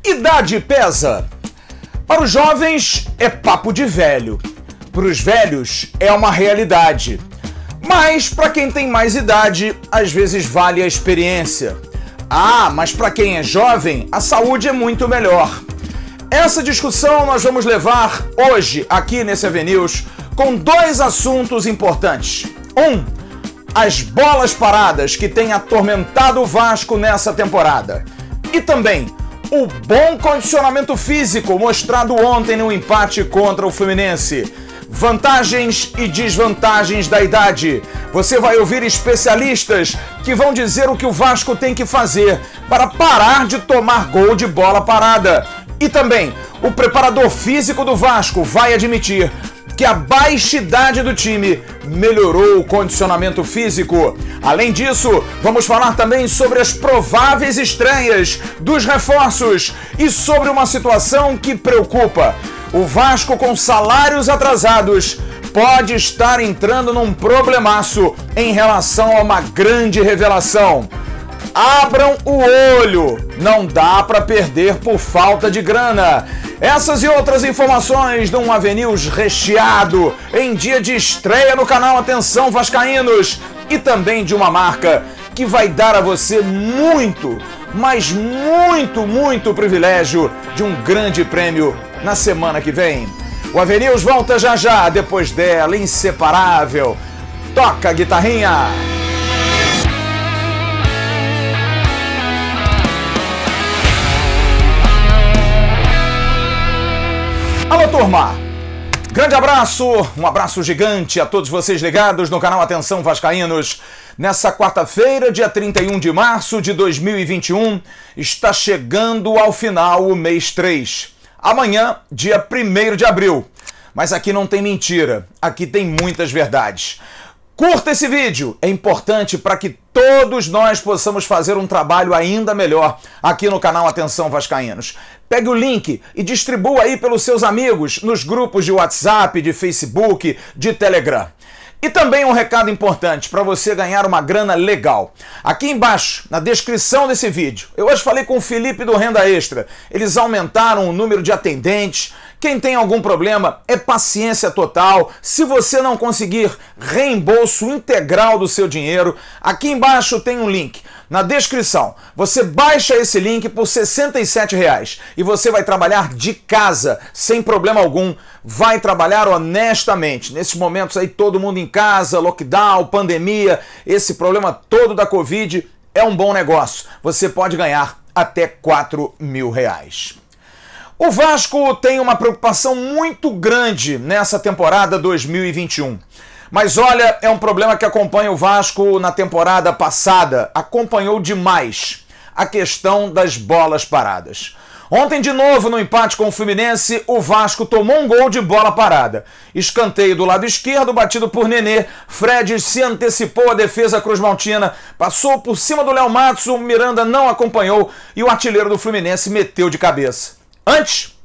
Idade pesa? Para os jovens é papo de velho, para os velhos é uma realidade. Mas para quem tem mais idade, às vezes vale a experiência. Ah, mas para quem é jovem, a saúde é muito melhor. Essa discussão nós vamos levar hoje aqui nesse AV News com dois assuntos importantes. As bolas paradas que têm atormentado o Vasco nessa temporada. E também o bom condicionamento físico mostrado ontem no empate contra o Fluminense. Vantagens e desvantagens da idade. Você vai ouvir especialistas que vão dizer o que o Vasco tem que fazer para parar de tomar gol de bola parada. E também o preparador físico do Vasco vai admitir que a baixa idade do time melhorou o condicionamento físico. Além disso, vamos falar também sobre as prováveis estreias dos reforços e sobre uma situação que preocupa. O Vasco, com salários atrasados, pode estar entrando num problemaço em relação a uma grande revelação. Abram o olho, não dá para perder por falta de grana. Essas e outras informações de um AV News recheado em dia de estreia no canal Atenção Vascaínos e também de uma marca que vai dar a você muito, mas muito privilégio de um grande prêmio na semana que vem. O AV News volta já, depois dela, inseparável. Toca a guitarrinha! Alô, turma! Grande abraço, um abraço gigante a todos vocês ligados no canal Atenção Vascaínos. Nessa quarta-feira, dia 31 de março de 2021, está chegando ao final o mês 3. Amanhã, dia 1º de abril. Mas aqui não tem mentira, aqui tem muitas verdades. Curta esse vídeo, é importante para que todos nós possamos fazer um trabalho ainda melhor aqui no canal Atenção Vascaínos. Pegue o link e distribua aí pelos seus amigos nos grupos de WhatsApp, de Facebook, de Telegram. E também um recado importante para você ganhar uma grana legal. Aqui embaixo, na descrição desse vídeo, eu hoje falei com o Felipe do Renda Extra. Eles aumentaram o número de atendentes. Quem tem algum problema é paciência total. Se você não conseguir reembolso integral do seu dinheiro, aqui embaixo tem um link. Na descrição, você baixa esse link por R$ 67 e você vai trabalhar de casa, sem problema algum. Vai trabalhar honestamente. Nesses momentos aí, todo mundo em casa, lockdown, pandemia, esse problema todo da Covid é um bom negócio. Você pode ganhar até R$ 4.000. O Vasco tem uma preocupação muito grande nessa temporada 2021. Mas olha, é um problema que acompanha o Vasco na temporada passada. Acompanhou demais a questão das bolas paradas. Ontem, de novo, no empate com o Fluminense, o Vasco tomou um gol de bola parada. Escanteio do lado esquerdo, batido por Nenê. Fred se antecipou à defesa cruzmaltina, passou por cima do Léo Matos, o Miranda não acompanhou e o artilheiro do Fluminense meteu de cabeça. Antes,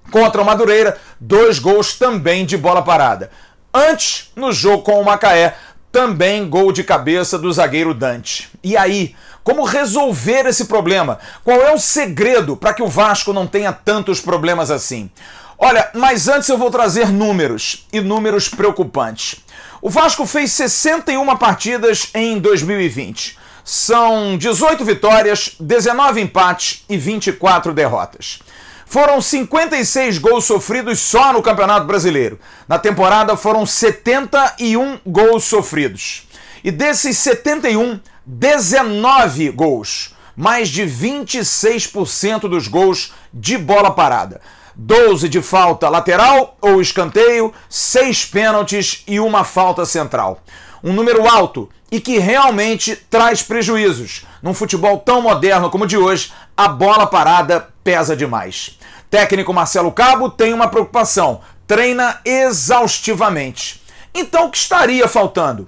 contra o Madureira, 2 gols também de bola parada. Antes, no jogo com o Macaé, também gol de cabeça do zagueiro Dante. E aí, como resolver esse problema? Qual é o segredo para que o Vasco não tenha tantos problemas assim? Olha, mas antes eu vou trazer números, e números preocupantes. O Vasco fez 61 partidas em 2020. São 18 vitórias, 19 empates e 24 derrotas. Foram 56 gols sofridos só no Campeonato Brasileiro. Na temporada foram 71 gols sofridos. E desses 71, 19 gols. Mais de 26% dos gols de bola parada. 12 de falta lateral ou escanteio, 6 pênaltis e uma falta central. Um número alto e que realmente traz prejuízos. Num futebol tão moderno como o de hoje, a bola parada pesa demais. Técnico Marcelo Cabo tem uma preocupação, treina exaustivamente. Então o que estaria faltando?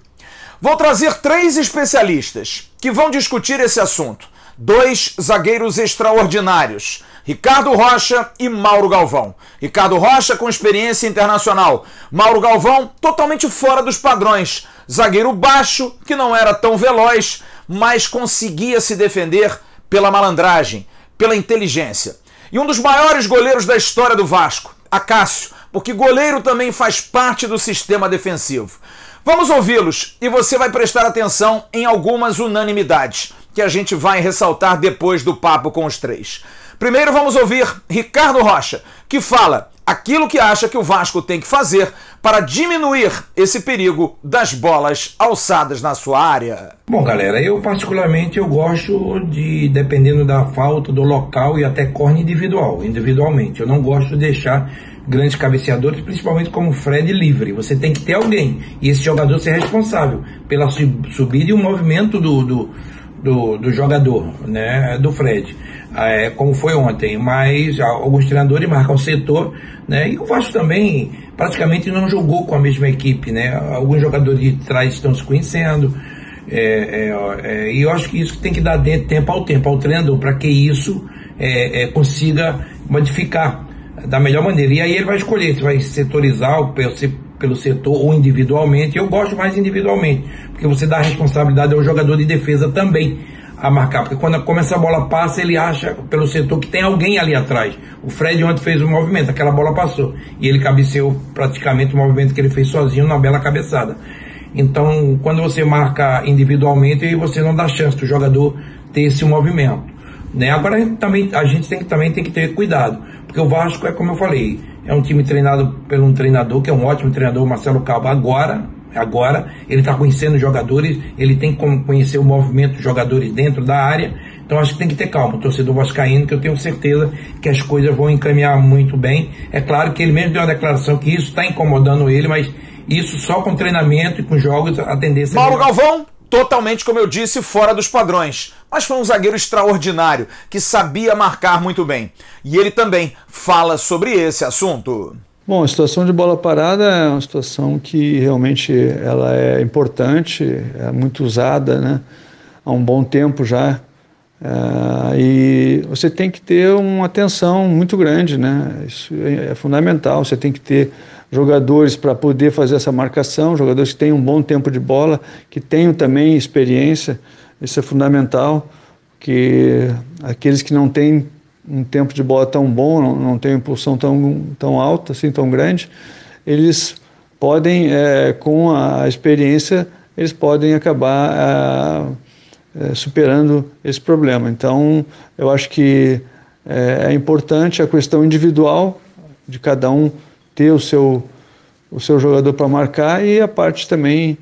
Vou trazer 3 especialistas que vão discutir esse assunto. 2 zagueiros extraordinários, Ricardo Rocha e Mauro Galvão. Ricardo Rocha com experiência internacional, Mauro Galvão totalmente fora dos padrões. Zagueiro baixo, que não era tão veloz, mas conseguia se defender pela malandragem, pela inteligência. e um dos maiores goleiros da história do Vasco, Acácio, porque goleiro também faz parte do sistema defensivo. Vamos ouvi-los e você vai prestar atenção em algumas unanimidades que a gente vai ressaltar depois do papo com os três. Primeiro vamos ouvir Ricardo Rocha, que fala aquilo que acha que o Vasco tem que fazer para diminuir esse perigo das bolas alçadas na sua área. Bom, galera, eu particularmente gosto de, dependendo da falta, do local e até corne individualmente. Eu não gosto de deixar grandes cabeceadores, principalmente como o Fred, livre. Você tem que ter alguém, e esse jogador ser responsável pela subida e o movimento do jogador, né, do Fred, como foi ontem. Mas alguns treinadores marcam o setor, né, e o Vasco também praticamente não jogou com a mesma equipe, né, alguns jogadores de trás estão se conhecendo, e eu acho que isso tem que dar tempo ao treinador, para que isso consiga modificar da melhor maneira, e aí ele vai escolher se vai setorizar pelo setor ou individualmente. Eu gosto mais individualmente, porque você dá a responsabilidade ao jogador de defesa também a marcar, porque quando começa a bola passa, ele acha pelo setor que tem alguém ali atrás. O Fred ontem fez um movimento, aquela bola passou, e ele cabeceou praticamente o movimento que ele fez sozinho na bela cabeçada. Então, quando você marca individualmente, você não dá chance do jogador ter esse movimento, né? Agora a gente também tem que ter cuidado, porque o Vasco como eu falei, é um time treinado por um treinador que é um ótimo treinador, Marcelo Cabo. Agora ele está conhecendo os jogadores, ele tem como conhecer o movimento dos jogadores dentro da área. Então acho que tem que ter calma, o torcedor vascaíno, que eu tenho certeza que as coisas vão encaminhar muito bem. É claro que ele mesmo deu uma declaração que isso está incomodando ele, mas isso só com treinamento e com jogos a tendência... Mauro Galvão, totalmente, como eu disse, fora dos padrões, mas foi um zagueiro extraordinário, que sabia marcar muito bem. E ele também fala sobre esse assunto. Bom, a situação de bola parada é uma situação que realmente ela é importante, é muito usada, né, há um bom tempo já, e você tem que ter uma atenção muito grande, né, isso é fundamental. Você tem que ter jogadores para poder fazer essa marcação, jogadores que tenham um bom tempo de bola, que tenham também experiência. Isso é fundamental, porque aqueles que não têm um tempo de bola tão bom, não têm impulsão tão alta, assim, tão grande, eles podem, com a experiência, eles podem acabar superando esse problema. Então, eu acho que é importante a questão individual de cada um ter o seu jogador para marcar, e a parte também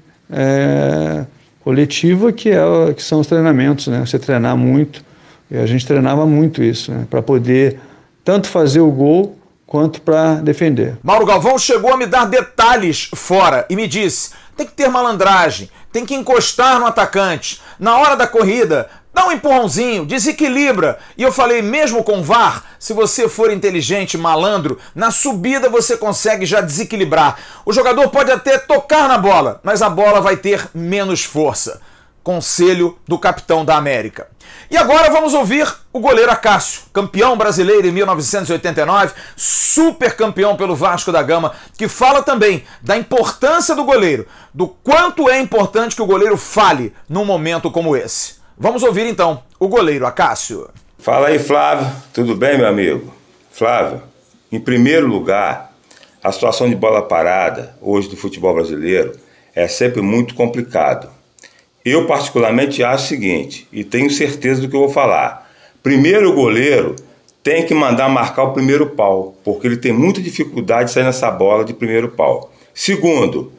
coletiva, que são os treinamentos, né? Você treinar muito, e a gente treinava muito isso, né? Para poder tanto fazer o gol quanto para defender. Mauro Galvão chegou a me dar detalhes fora e me disse: tem que ter malandragem, tem que encostar no atacante, na hora da corrida, dá um empurrãozinho, desequilibra. E eu falei, mesmo com VAR, se você for inteligente, malandro, na subida você consegue já desequilibrar. O jogador pode até tocar na bola, mas a bola vai ter menos força. Conselho do capitão da América. E agora vamos ouvir o goleiro Acácio, campeão brasileiro em 1989, super campeão pelo Vasco da Gama, que fala também da importância do goleiro, do quanto é importante que o goleiro fale num momento como esse. Vamos ouvir então o goleiro Acácio. Fala aí, Flávio, tudo bem, meu amigo? Flávio, em primeiro lugar, a situação de bola parada hoje do futebol brasileiro é sempre muito complicado. Eu particularmente acho o seguinte, e tenho certeza do que eu vou falar. Primeiro, o goleiro tem que mandar marcar o primeiro pau, porque ele tem muita dificuldade de sair nessa bola de primeiro pau. Segundo,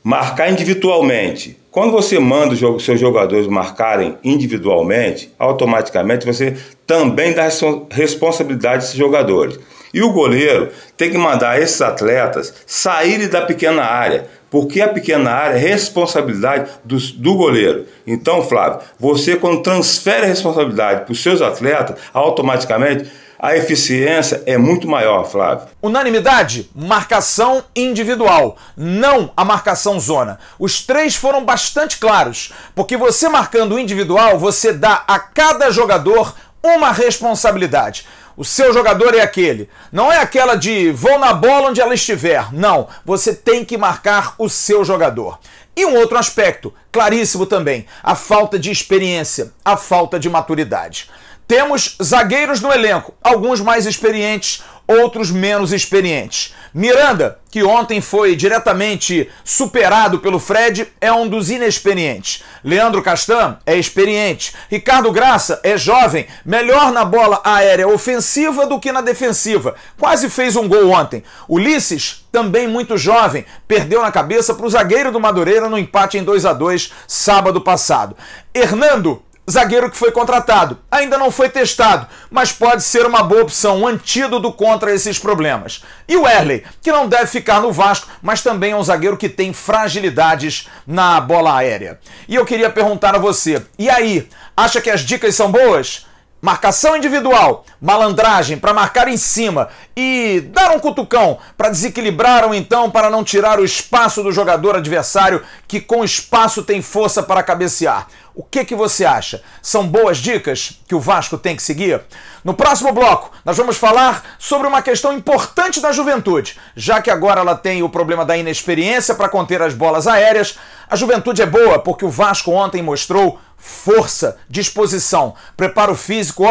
marcar individualmente. Quando você manda os seus jogadores marcarem individualmente, automaticamente você também dá responsabilidade a esses jogadores. E o goleiro tem que mandar esses atletas saírem da pequena área, porque a pequena área é responsabilidade do goleiro. Então, Flávio, você quando transfere a responsabilidade para os seus atletas, automaticamente a eficiência é muito maior, Flávio. Unanimidade? Marcação individual, não a marcação zona. Os três foram bastante claros, porque você marcando individual, você dá a cada jogador uma responsabilidade. O seu jogador é aquele. Não é aquela de vou na bola onde ela estiver. Não, você tem que marcar o seu jogador. E um outro aspecto, claríssimo também, a falta de experiência, a falta de maturidade. Temos zagueiros no elenco, alguns mais experientes, outros menos experientes. Miranda, que ontem foi diretamente superado pelo Fred, é um dos inexperientes. Leandro Castan é experiente. Ricardo Graça é jovem, melhor na bola aérea ofensiva do que na defensiva. Quase fez um gol ontem. Ulisses, também muito jovem, perdeu na cabeça para o zagueiro do Madureira no empate em 2-2 sábado passado. Hernando, zagueiro que foi contratado, ainda não foi testado, mas pode ser uma boa opção, um antídoto contra esses problemas. E o Erley, que não deve ficar no Vasco, mas também é um zagueiro que tem fragilidades na bola aérea. E eu queria perguntar a você, e aí, acha que as dicas são boas? Marcação individual, malandragem para marcar em cima e dar um cutucão para desequilibrar ou então para não tirar o espaço do jogador adversário que com espaço tem força para cabecear. O que você acha? São boas dicas que o Vasco tem que seguir? No próximo bloco, nós vamos falar sobre uma questão importante da Juventude. Já que agora ela tem o problema da inexperiência para conter as bolas aéreas, a Juventude é boa porque o Vasco ontem mostrou força, disposição, preparo físico,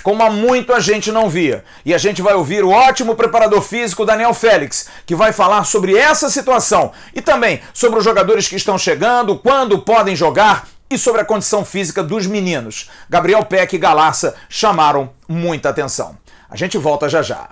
como há muito a gente não via. E a gente vai ouvir o ótimo preparador físico Daniel Félix, que vai falar sobre essa situação e também sobre os jogadores que estão chegando, quando podem jogar e sobre a condição física dos meninos. Gabriel Peck e Galarça chamaram muita atenção. A gente volta já já.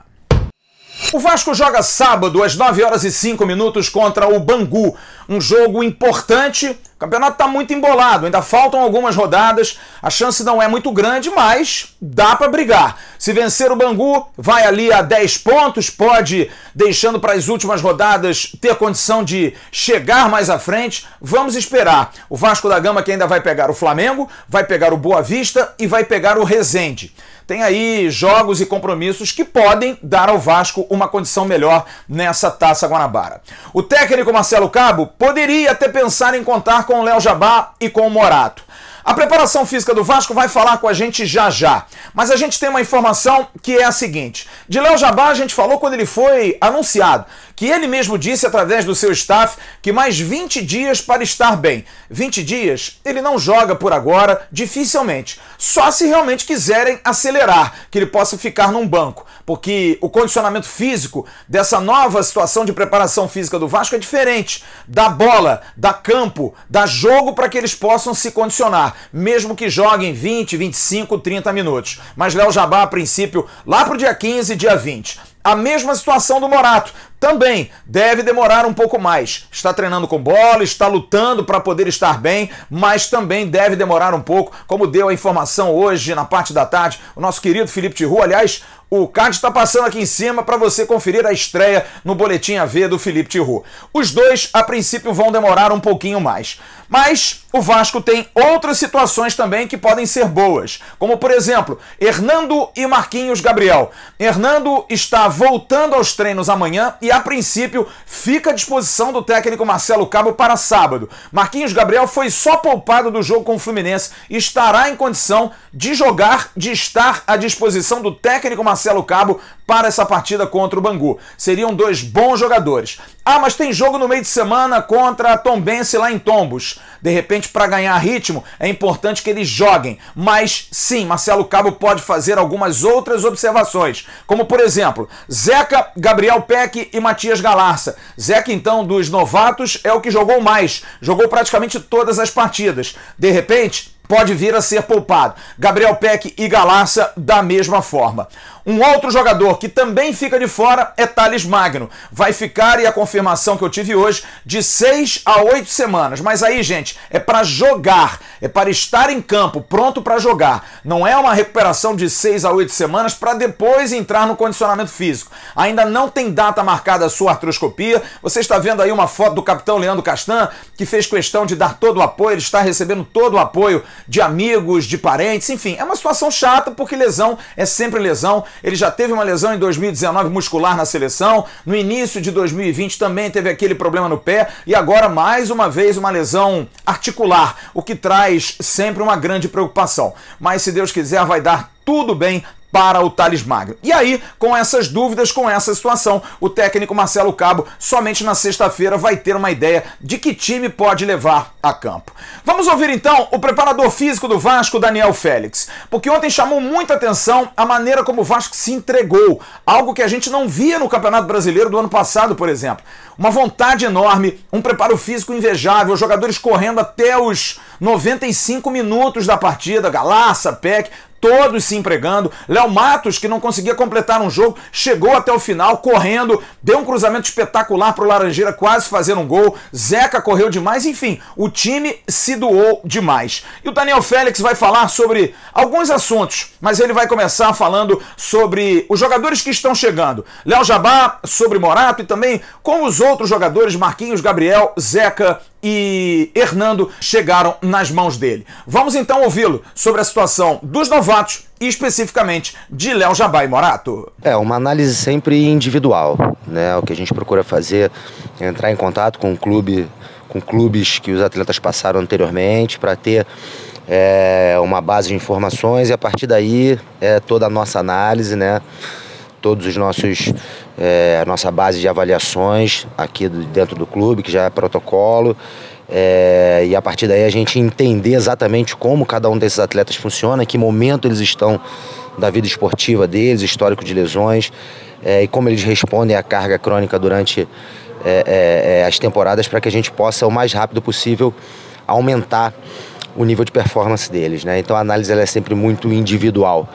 O Vasco joga sábado às 9h05 contra o Bangu. Um jogo importante. O campeonato está muito embolado, ainda faltam algumas rodadas. A chance não é muito grande, mas dá para brigar. Se vencer o Bangu, vai ali a 10 pontos, pode, deixando para as últimas rodadas, ter condição de chegar mais à frente. Vamos esperar. O Vasco da Gama que ainda vai pegar o Flamengo, vai pegar o Boa Vista e vai pegar o Resende. Tem aí jogos e compromissos que podem dar ao Vasco uma condição melhor nessa Taça Guanabara. O técnico Marcelo Cabo poderia até pensar em contar com o Léo Jabá e com o Morato. A preparação física do Vasco vai falar com a gente já já, mas a gente tem uma informação que é a seguinte. De Léo Jabá a gente falou quando ele foi anunciado, que ele mesmo disse através do seu staff que mais 20 dias para estar bem. 20 dias ele não joga por agora, dificilmente, só se realmente quiserem acelerar, que ele possa ficar num banco, porque o condicionamento físico dessa nova situação de preparação física do Vasco é diferente. Dá bola, dá campo, dá jogo para que eles possam se condicionar, mesmo que joguem 20, 25, 30 minutos. Mas Léo Jabá, a princípio, lá para o dia 15, dia 20. A mesma situação do Morato. Também deve demorar um pouco mais. Está treinando com bola, está lutando para poder estar bem, mas também deve demorar um pouco, como deu a informação hoje na parte da tarde o nosso querido Felipe Tiru. Aliás, o card está passando aqui em cima para você conferir a estreia no Boletim AV do Felipe Tiru. Os dois, a princípio, vão demorar um pouquinho mais. Mas o Vasco tem outras situações também que podem ser boas, como, por exemplo, Hernando e Marquinhos Gabriel. Hernando está voltando aos treinos amanhã e, a princípio, fica à disposição do técnico Marcelo Cabo para sábado. Marquinhos Gabriel foi só poupado do jogo com o Fluminense e estará em condição de jogar, de estar à disposição do técnico Marcelo Cabo para essa partida contra o Bangu. Seriam dois bons jogadores. Ah, mas tem jogo no meio de semana contra a Tombense lá em Tombos. De repente, para ganhar ritmo, é importante que eles joguem. Mas, sim, Marcelo Cabo pode fazer algumas outras observações. Como, por exemplo, Zeca, Gabriel Peck e Matias Galarça. Zeca, então, dos novatos, é o que jogou mais. Jogou praticamente todas as partidas. De repente, pode vir a ser poupado. Gabriel Peck e Galarça da mesma forma. Um outro jogador que também fica de fora é Thales Magno. Vai ficar, e a confirmação que eu tive hoje, de 6 a 8 semanas. Mas aí, gente, é para jogar, é para estar em campo, pronto para jogar. Não é uma recuperação de 6 a 8 semanas para depois entrar no condicionamento físico. Ainda não tem data marcada a sua artroscopia. Você está vendo aí uma foto do capitão Leandro Castan, que fez questão de dar todo o apoio, ele está recebendo todo o apoio de amigos, de parentes, enfim. É uma situação chata porque lesão é sempre lesão. Ele já teve uma lesão em 2019 muscular na seleção, no início de 2020 também teve aquele problema no pé e agora mais uma vez uma lesão articular, o que traz sempre uma grande preocupação. Mas se Deus quiser vai dar tudo bem, para o Thales Magno. E aí, com essas dúvidas, com essa situação, o técnico Marcelo Cabo somente na sexta-feira vai ter uma ideia de que time pode levar a campo. Vamos ouvir então o preparador físico do Vasco, Daniel Félix, porque ontem chamou muita atenção a maneira como o Vasco se entregou, algo que a gente não via no Campeonato Brasileiro do ano passado, por exemplo. Uma vontade enorme, um preparo físico invejável, jogadores correndo até os 95 minutos da partida, Galaça, Peck, todos se empregando. Léo Matos, que não conseguia completar um jogo, chegou até o final correndo, deu um cruzamento espetacular para o Laranjeira quase fazer um gol. Zeca correu demais, enfim, o time se doou demais. E o Daniel Félix vai falar sobre alguns assuntos, mas ele vai começar falando sobre os jogadores que estão chegando. Léo Jabá, sobre Morato e também com os outros jogadores, Marquinhos, Gabriel, Zeca e Hernando chegaram nas mãos dele. Vamos então ouvi-lo sobre a situação dos novatos e especificamente de Léo Jabá e Morato. Uma análise sempre individual, né? O que a gente procura fazer é entrar em contato com clubes que os atletas passaram anteriormente para ter uma base de informações e a partir daí toda a nossa análise, né? Todos os nossos, a nossa base de avaliações aqui dentro do clube, que já é protocolo, e a partir daí a gente entender exatamente como cada um desses atletas funciona, em que momento eles estão da vida esportiva deles, histórico de lesões, e como eles respondem à carga crônica durante as temporadas, para que a gente possa, o mais rápido possível, aumentar o nível de performance deles, né? Então a análise ela é sempre muito individual.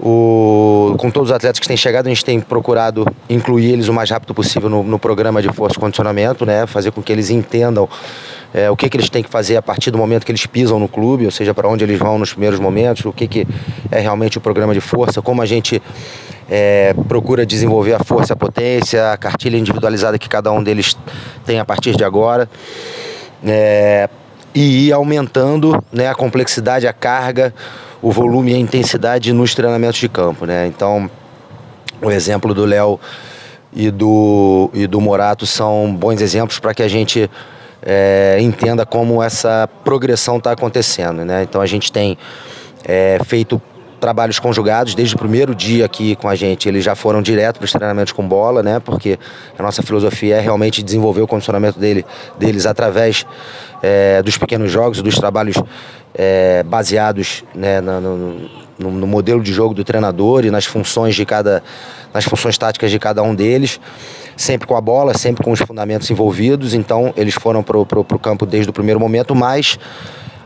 Com todos os atletas que têm chegado, a gente tem procurado incluir eles o mais rápido possível no programa de força e condicionamento, né? Fazer com que eles entendam o que eles têm que fazer a partir do momento que eles pisam no clube, ou seja, para onde eles vão nos primeiros momentos, o que é realmente o programa de força, como a gente procura desenvolver a força e a potência, a cartilha individualizada que cada um deles tem a partir de agora, e ir aumentando, né, a complexidade, a carga, o volume e a intensidade nos treinamentos de campo, né? Então, o exemplo do Léo e do Morato são bons exemplos para que a gente entenda como essa progressão está acontecendo, né? Então, a gente tem feito trabalhos conjugados desde o primeiro dia aqui com a gente. Eles já foram direto para os treinamentos com bola, né? Porque a nossa filosofia é realmente desenvolver o condicionamento deles através dos pequenos jogos, dos trabalhos baseados, né, no modelo de jogo do treinador e nas funções táticas de cada um deles, sempre com a bola, sempre com os fundamentos envolvidos. Então eles foram para o campo desde o primeiro momento, mas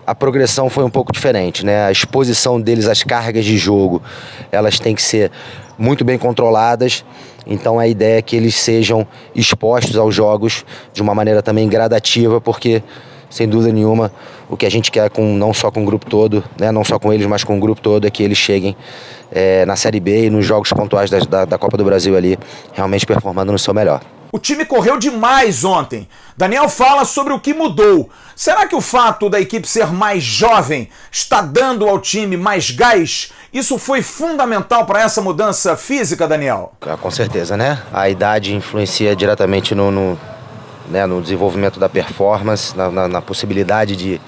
a progressão foi um pouco diferente, né? A exposição deles às cargas de jogo, elas têm que ser muito bem controladas. Então a ideia é que eles sejam expostos aos jogos de uma maneira também gradativa, porque sem dúvida nenhuma o que a gente quer não só com o grupo todo, né? Não só com eles, mas com o grupo todo, é que eles cheguem na Série B e nos jogos pontuais da Copa do Brasil ali, realmente performando no seu melhor. O time correu demais ontem. Daniel fala sobre o que mudou. Será que o fato da equipe ser mais jovem está dando ao time mais gás? Isso foi fundamental para essa mudança física, Daniel? Com certeza, né? A idade influencia diretamente no desenvolvimento da performance, na possibilidade de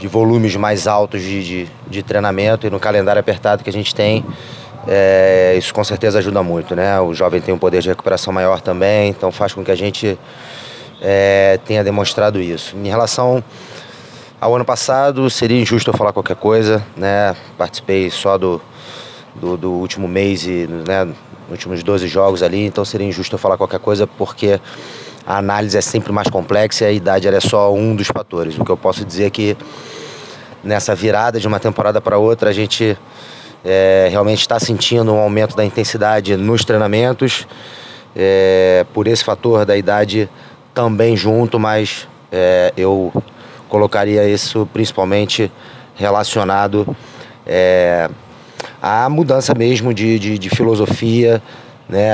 volumes mais altos de treinamento e no calendário apertado que a gente tem. Isso com certeza ajuda muito, né? O jovem tem um poder de recuperação maior também, então faz com que a gente tenha demonstrado isso. Em relação ao ano passado, seria injusto eu falar qualquer coisa, né? Participei só do último mês e, né, nos últimos 12 jogos ali, então seria injusto eu falar qualquer coisa, porque a análise é sempre mais complexa e a idade é só um dos fatores. O que eu posso dizer é que nessa virada de uma temporada para outra, a gente realmente está sentindo um aumento da intensidade nos treinamentos, por esse fator da idade também junto, mas eu colocaria isso principalmente relacionado à mudança mesmo de filosofia, né,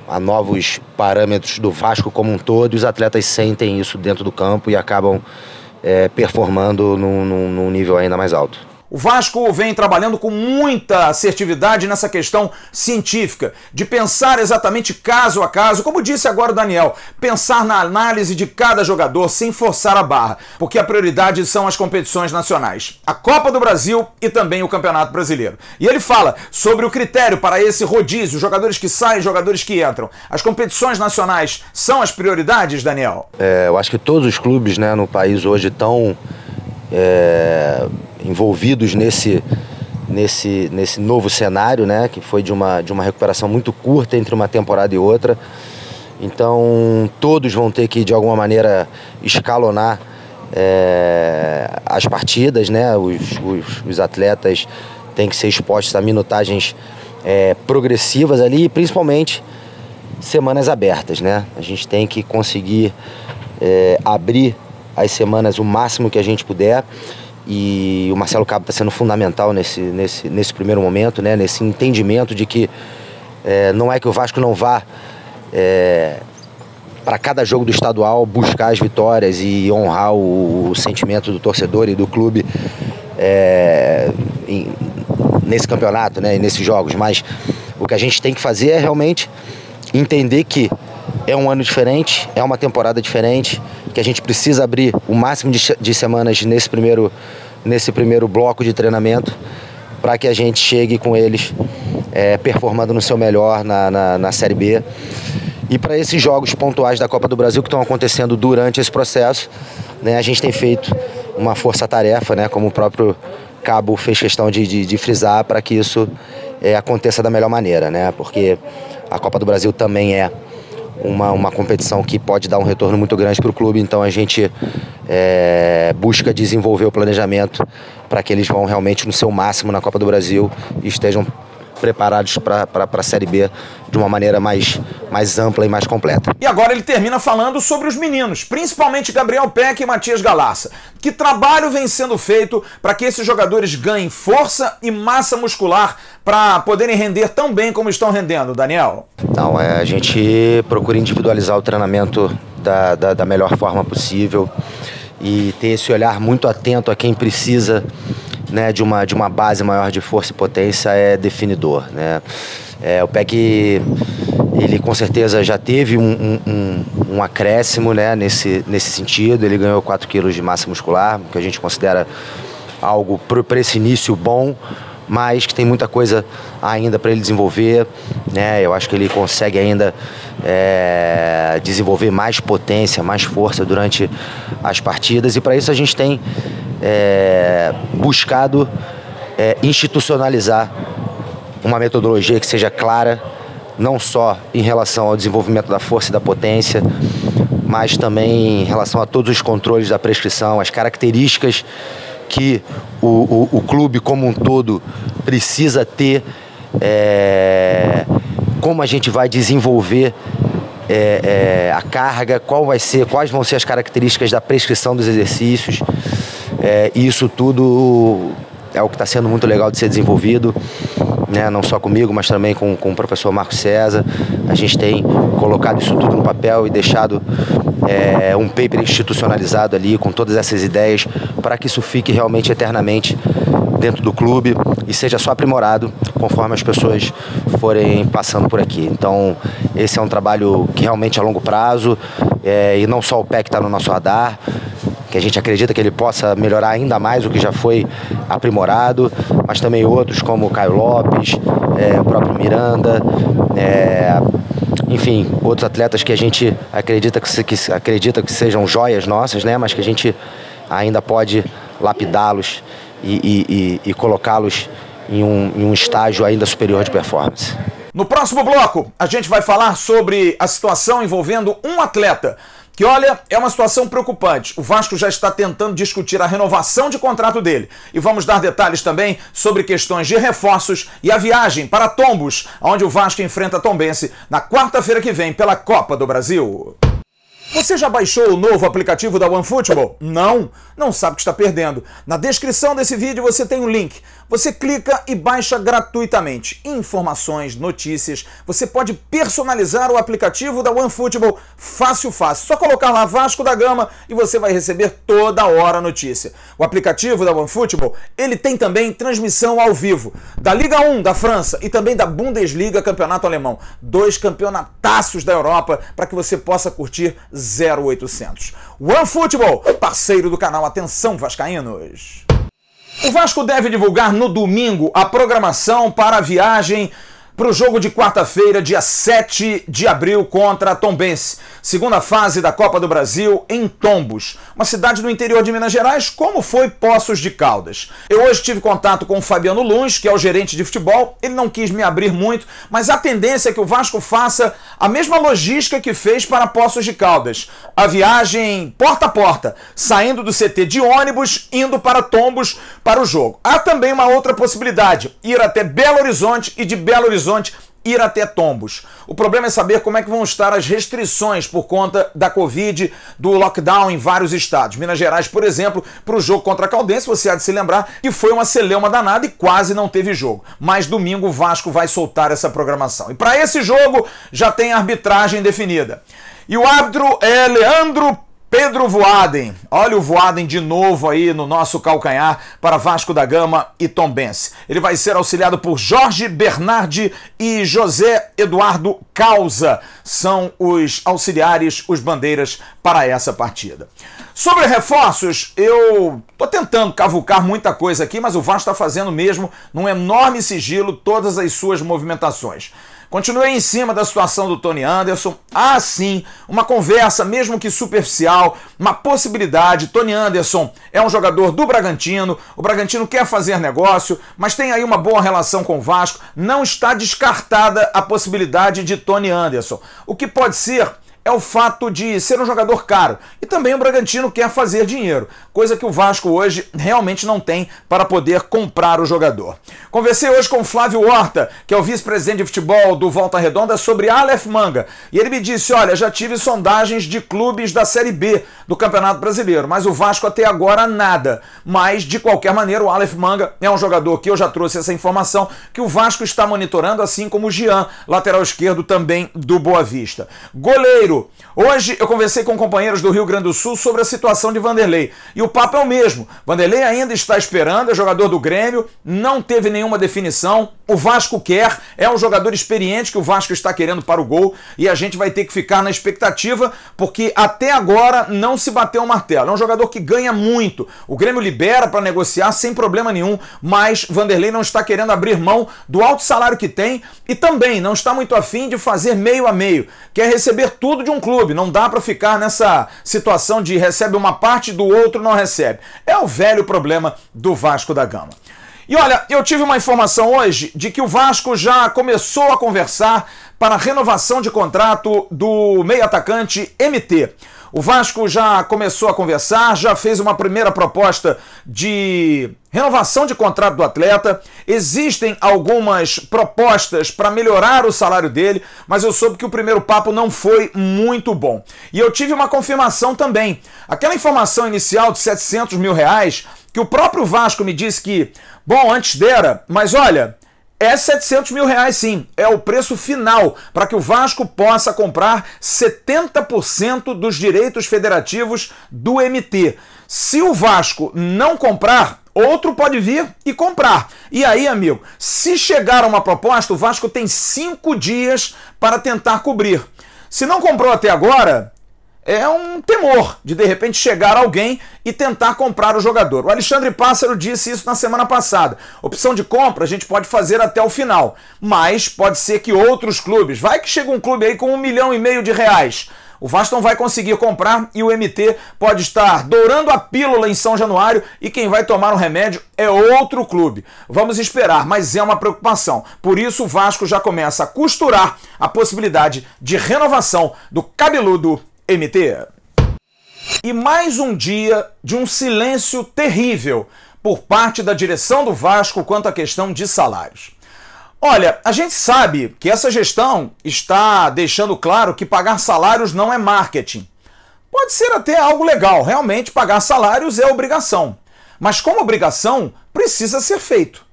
a novos parâmetros do Vasco como um todo, e os atletas sentem isso dentro do campo e acabam performando num nível ainda mais alto. O Vasco vem trabalhando com muita assertividade nessa questão científica, de pensar exatamente caso a caso, como disse agora o Daniel, pensar na análise de cada jogador sem forçar a barra, porque a prioridade são as competições nacionais, a Copa do Brasil e também o Campeonato Brasileiro. E ele fala sobre o critério para esse rodízio, jogadores que saem, jogadores que entram. As competições nacionais são as prioridades, Daniel? Eu acho que todos os clubes, né, no país hoje estão envolvidos nesse novo cenário, né, que foi de uma recuperação muito curta entre uma temporada e outra. Então todos vão ter que de alguma maneira escalonar as partidas, né? Os atletas têm que ser expostos a minutagens progressivas ali, principalmente semanas abertas, né? A gente tem que conseguir abrir as semanas o máximo que a gente puder. E o Marcelo Cabo está sendo fundamental nesse primeiro momento, né? Nesse entendimento de que não é que o Vasco não vá para cada jogo do estadual buscar as vitórias e honrar o sentimento do torcedor e do clube nesse campeonato, né? E nesses jogos, mas o que a gente tem que fazer é realmente entender que é um ano diferente, é uma temporada diferente, que a gente precisa abrir o máximo de semanas nesse primeiro bloco de treinamento para que a gente chegue com eles performando no seu melhor na Série B. E para esses jogos pontuais da Copa do Brasil que estão acontecendo durante esse processo, né, a gente tem feito uma força-tarefa, né, como o próprio Cabo fez questão de frisar, para que isso aconteça da melhor maneira, né, porque a Copa do Brasil também é uma competição que pode dar um retorno muito grande para o clube, então a gente busca desenvolver o planejamento para que eles vão realmente no seu máximo na Copa do Brasil e estejam preparados para a Série B de uma maneira mais ampla e mais completa. E agora ele termina falando sobre os meninos, principalmente Gabriel Peck e Matias Galassa. Que trabalho vem sendo feito para que esses jogadores ganhem força e massa muscular para poderem render tão bem como estão rendendo, Daniel? Não, a gente procura individualizar o treinamento da melhor forma possível e ter esse olhar muito atento a quem precisa, né, de uma base maior de força e potência é definidor, né? O Peck, ele com certeza já teve um acréscimo, né, nesse sentido. Ele ganhou 4 quilos de massa muscular, que a gente considera algo para esse início bom, mas que tem muita coisa ainda para ele desenvolver, né? Eu acho que ele consegue ainda desenvolver mais potência, mais força durante as partidas, e para isso a gente tem buscado institucionalizar uma metodologia que seja clara, não só em relação ao desenvolvimento da força e da potência, mas também em relação a todos os controles da prescrição, as características que o clube como um todo precisa ter, como a gente vai desenvolver a carga, quais vão ser as características da prescrição dos exercícios. E isso tudo é o que está sendo muito legal de ser desenvolvido, né? Não só comigo, mas também com o professor Marco César. A gente tem colocado isso tudo no papel e deixado um paper institucionalizado ali com todas essas ideias para que isso fique realmente eternamente dentro do clube e seja só aprimorado conforme as pessoas forem passando por aqui. Então esse é um trabalho que realmente é a longo prazo, e não só o Peck está no nosso radar, que a gente acredita que ele possa melhorar ainda mais o que já foi aprimorado, mas também outros como o Caio Lopes, o próprio Miranda, enfim, outros atletas que a gente acredita que sejam joias nossas, né, mas que a gente ainda pode lapidá-los e colocá-los em um estágio ainda superior de performance. No próximo bloco, a gente vai falar sobre a situação envolvendo um atleta que, olha, é uma situação preocupante. O Vasco já está tentando discutir a renovação de contrato dele. E vamos dar detalhes também sobre questões de reforços e a viagem para Tombos, onde o Vasco enfrenta a Tombense na quarta-feira que vem pela Copa do Brasil. Você já baixou o novo aplicativo da OneFootball? Não? Não sabe o que está perdendo. Na descrição desse vídeo você tem um link. Você clica e baixa gratuitamente. Informações, notícias. Você pode personalizar o aplicativo da OneFootball fácil. Só colocar lá Vasco da Gama e você vai receber toda hora a notícia. O aplicativo da OneFootball, ele tem também transmissão ao vivo da Liga 1 da França e também da Bundesliga, campeonato alemão. 2 campeonataços da Europa para que você possa curtir 0800. OneFootball, parceiro do canal Atenção Vascaínos. O Vasco deve divulgar no domingo a programação para a viagem para o jogo de quarta-feira, dia 7 de abril, contra a Tombense. Segunda fase da Copa do Brasil em Tombos, uma cidade do interior de Minas Gerais, como foi Poços de Caldas. Eu hoje tive contato com o Fabiano Luns, que é o gerente de futebol. Ele não quis me abrir muito, mas a tendência é que o Vasco faça a mesma logística que fez para Poços de Caldas. A viagem porta a porta, saindo do CT de ônibus, indo para Tombos para o jogo. Há também uma outra possibilidade, ir até Belo Horizonte e de Belo Horizonte ir até Tombos. O problema é saber como é que vão estar as restrições por conta da Covid, do lockdown em vários estados. Minas Gerais, por exemplo, para o jogo contra a Caldense, você há de se lembrar que foi uma celeuma danada e quase não teve jogo. Mas domingo o Vasco vai soltar essa programação. E para esse jogo já tem arbitragem definida. E o árbitro é Leandro Pedro Voaden. Olha o Voaden de novo aí no nosso calcanhar para Vasco da Gama e Tombense. Ele vai ser auxiliado por Jorge Bernardi e José Eduardo Causa. São os auxiliares, os bandeiras para essa partida. Sobre reforços, eu tô tentando cavucar muita coisa aqui, mas o Vasco está fazendo mesmo num enorme sigilo todas as suas movimentações. Continuei em cima da situação do Tony Anderson. Há sim uma conversa, mesmo que superficial, uma possibilidade. Tony Anderson é um jogador do Bragantino. O Bragantino quer fazer negócio, mas tem aí uma boa relação com o Vasco. Não está descartada a possibilidade de Tony Anderson. O que pode ser é o fato de ser um jogador caro. E também o Bragantino quer fazer dinheiro, coisa que o Vasco hoje realmente não tem para poder comprar o jogador. Conversei hoje com o Flávio Horta, que é o vice-presidente de futebol do Volta Redonda, sobre Aleph Manga. E ele me disse, olha, já tive sondagens de clubes da Série B do Campeonato Brasileiro, mas o Vasco até agora nada. Mas, de qualquer maneira, o Aleph Manga é um jogador que eu já trouxe essa informação, que o Vasco está monitorando, assim como o Jean, lateral esquerdo também do Boa Vista. Goleiro. Hoje eu conversei com companheiros do Rio Grande do Sul sobre a situação de Vanderlei. E o papo é o mesmo. Vanderlei ainda está esperando, é jogador do Grêmio, não teve nenhuma definição. O Vasco quer, é um jogador experiente que o Vasco está querendo para o gol. E a gente vai ter que ficar na expectativa, porque até agora não se bateu o martelo. É um jogador que ganha muito. O Grêmio libera para negociar sem problema nenhum, mas Vanderlei não está querendo abrir mão do alto salário que tem e também não está muito afim de fazer meio a meio. Quer receber tudo de um clube, não dá para ficar nessa situação de recebe uma parte do outro não recebe. É o velho problema do Vasco da Gama. E olha, eu tive uma informação hoje de que o Vasco já começou a conversar para a renovação de contrato do meio atacante MT. O Vasco já começou a conversar, já fez uma primeira proposta de renovação de contrato do atleta. Existem algumas propostas para melhorar o salário dele, mas eu soube que o primeiro papo não foi muito bom. E eu tive uma confirmação também. Aquela informação inicial de 700 mil reais, que o próprio Vasco me disse que, bom, antes dera, mas olha, é 700 mil reais sim, é o preço final para que o Vasco possa comprar 70% dos direitos federativos do MT. Se o Vasco não comprar, outro pode vir e comprar. E aí, amigo, se chegar a uma proposta, o Vasco tem 5 dias para tentar cobrir. Se não comprou até agora, é um temor de repente chegar alguém e tentar comprar o jogador. O Alexandre Pássaro disse isso na semana passada. Opção de compra a gente pode fazer até o final, mas pode ser que outros clubes, vai que chega um clube aí com 1,5 milhão de reais. O Vasco não vai conseguir comprar e o MT pode estar dourando a pílula em São Januário e quem vai tomar o remédio é outro clube. Vamos esperar, mas é uma preocupação. Por isso o Vasco já começa a costurar a possibilidade de renovação do cabeludo MT. E mais um dia de um silêncio terrível por parte da direção do Vasco quanto à questão de salários. Olha, a gente sabe que essa gestão está deixando claro que pagar salários não é marketing. pode ser até algo legal. Realmente, pagar salários é obrigação. Mas como obrigação, precisa ser feito.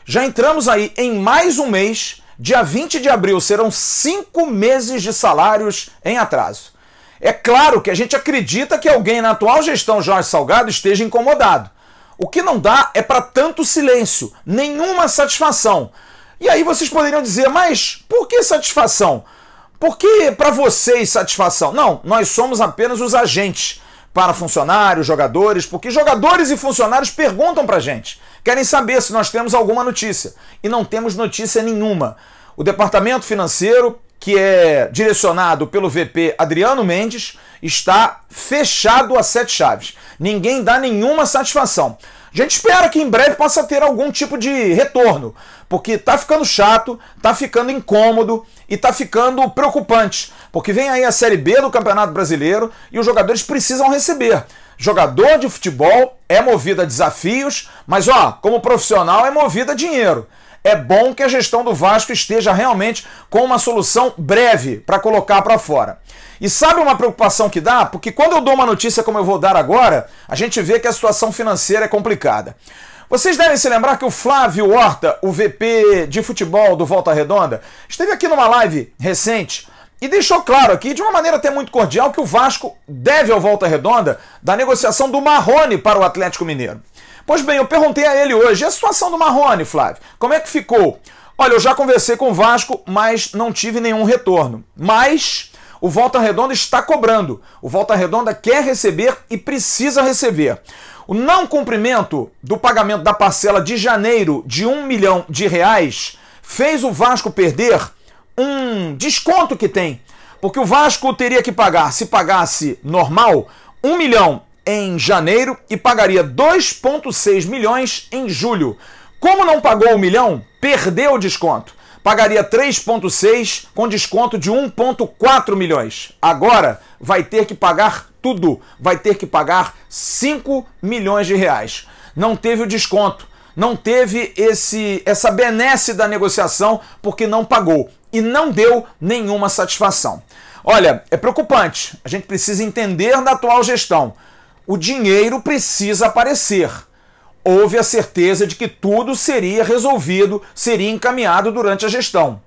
Já entramos aí em mais um mês. Dia 20 de abril serão 5 meses de salários em atraso. É claro que a gente acredita que alguém na atual gestão Jorge Salgado esteja incomodado. O que não dá é para tanto silêncio, nenhuma satisfação. E aí vocês poderiam dizer, mas por que satisfação? Por que para vocês satisfação? Não, nós somos apenas os agentes para funcionários, jogadores, porque jogadores e funcionários perguntam para a gente. Querem saber se nós temos alguma notícia. E não temos notícia nenhuma. O departamento financeiro, que é direcionado pelo VP Adriano Mendes, está fechado a 7 chaves. Ninguém dá nenhuma satisfação. A gente espera que em breve possa ter algum tipo de retorno, porque tá ficando chato, tá ficando incômodo e tá ficando preocupante, porque vem aí a Série B do Campeonato Brasileiro e os jogadores precisam receber. Jogador de futebol é movido a desafios, mas como profissional é movido a dinheiro. É bom que a gestão do Vasco esteja realmente com uma solução breve para colocar para fora. E sabe uma preocupação que dá? Porque quando eu dou uma notícia como eu vou dar agora, a gente vê que a situação financeira é complicada. Vocês devem se lembrar que o Flávio Horta, o VP de futebol do Volta Redonda, esteve aqui numa live recente e deixou claro aqui, de uma maneira até muito cordial, que o Vasco deve ao Volta Redonda da negociação do Marrone para o Atlético Mineiro. Pois bem, eu perguntei a ele hoje, e a situação do Marrone, Flávio? Como é que ficou? Olha, eu já conversei com o Vasco, mas não tive nenhum retorno. Mas o Volta Redonda está cobrando. O Volta Redonda quer receber e precisa receber. O não cumprimento do pagamento da parcela de janeiro de R$1 milhão fez o Vasco perder um desconto que tem. Porque o Vasco teria que pagar, se pagasse normal, R$1 milhão em janeiro e pagaria 2,6 milhões em julho. Como não pagou R$1 milhão, perdeu o desconto. Pagaria 3,6 com desconto de 1,4 milhões. Agora vai ter que pagar tudo. Vai ter que pagar 5 milhões de reais. Não teve o desconto. Não teve essa benesse da negociação porque não pagou. E não deu nenhuma satisfação. Olha, é preocupante. A gente precisa entender da atual gestão. O dinheiro precisa aparecer. Houve a certeza de que tudo seria resolvido, seria encaminhado durante a gestão.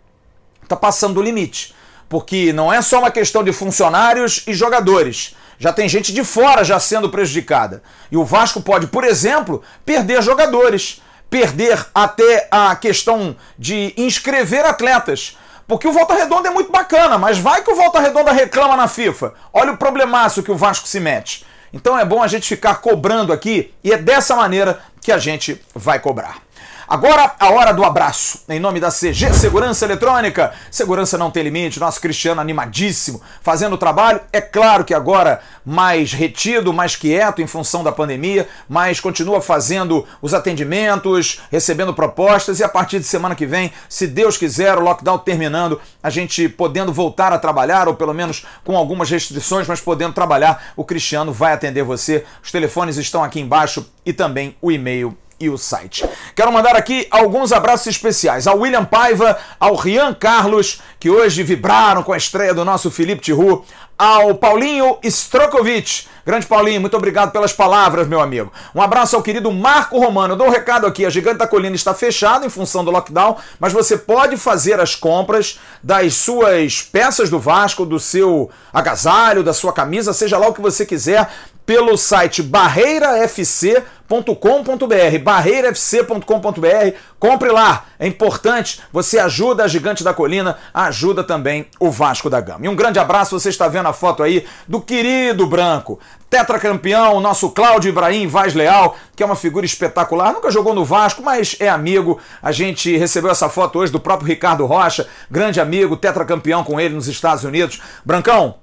Está passando do limite, porque não é só uma questão de funcionários e jogadores. Já tem gente de fora já sendo prejudicada. E o Vasco pode, por exemplo, perder jogadores, perder até a questão de inscrever atletas. Porque o Volta Redonda é muito bacana, mas vai que o Volta Redonda reclama na FIFA. Olha o problemaço que o Vasco se mete. Então é bom a gente ficar cobrando aqui e é dessa maneira que a gente vai cobrar. Agora, a hora do abraço. Em nome da CG Segurança Eletrônica. Segurança não tem limite. Nosso Cristiano animadíssimo, fazendo o trabalho. É claro que agora mais retido, mais quieto em função da pandemia, mas continua fazendo os atendimentos, recebendo propostas e a partir de semana que vem, se Deus quiser, o lockdown terminando, a gente podendo voltar a trabalhar, ou pelo menos com algumas restrições, mas podendo trabalhar, o Cristiano vai atender você. Os telefones estão aqui embaixo e também o e-mail e o site. Quero mandar aqui alguns abraços especiais ao William Paiva, ao Rian Carlos, que hoje vibraram com a estreia do nosso Felipe Tiru, ao Paulinho Strokovic. Grande Paulinho, muito obrigado pelas palavras, meu amigo. Um abraço ao querido Marco Romano. Eu dou um recado aqui, a Gigante da Colina está fechada em função do lockdown, mas você pode fazer as compras das suas peças do Vasco, do seu agasalho, da sua camisa, seja lá o que você quiser, pelo site barreirafc.com.br, barreirafc.com.br, compre lá, é importante, você ajuda a Gigante da Colina, ajuda também o Vasco da Gama. E um grande abraço, você está vendo a foto aí do querido branco, tetracampeão, nosso Cláudio Ibrahim Vaz Leal, que é uma figura espetacular, nunca jogou no Vasco, mas é amigo, a gente recebeu essa foto hoje do próprio Ricardo Rocha, grande amigo, tetracampeão com ele nos Estados Unidos. Brancão,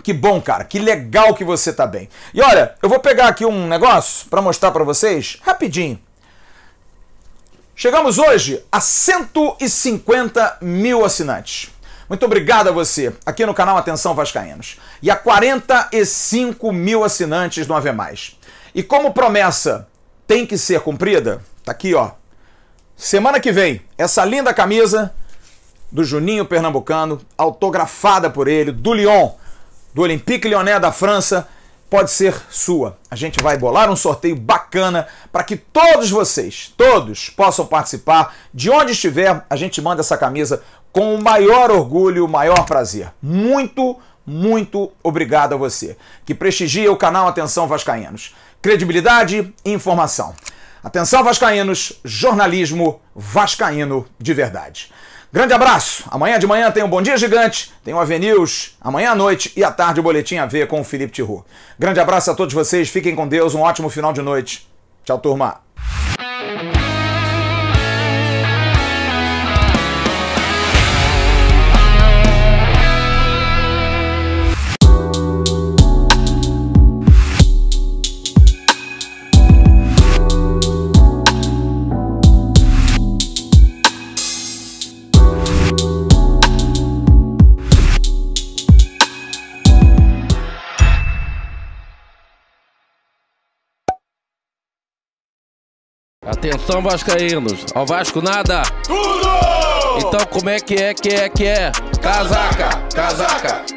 que bom, cara, que legal que você tá bem. E olha, eu vou pegar aqui um negócio para mostrar para vocês, rapidinho. Chegamos hoje a 150 mil assinantes. Muito obrigado a você, aqui no canal Atenção Vascaínos. E a 45 mil assinantes no Ave Mais. E como promessa tem que ser cumprida, tá aqui, ó. Semana que vem, essa linda camisa do Juninho Pernambucano, autografada por ele, do Lyon, do Olympique Lyonnais da França pode ser sua. A gente vai bolar um sorteio bacana para que todos vocês, todos, possam participar. De onde estiver, a gente manda essa camisa com o maior orgulho, o maior prazer. Muito, muito obrigado a você que prestigia o canal Atenção Vascaínos. Credibilidade e informação. Atenção Vascaínos, jornalismo vascaíno de verdade. Grande abraço. Amanhã de manhã tem um Bom Dia Gigante, tem o AVNews, amanhã à noite e à tarde o Boletim AV com o Felipe Tiru. Grande abraço a todos vocês, fiquem com Deus, um ótimo final de noite. Tchau, turma. Atenção vascaínos, ao Vasco nada! Tudo! Então como é que é? Casaca, casaca!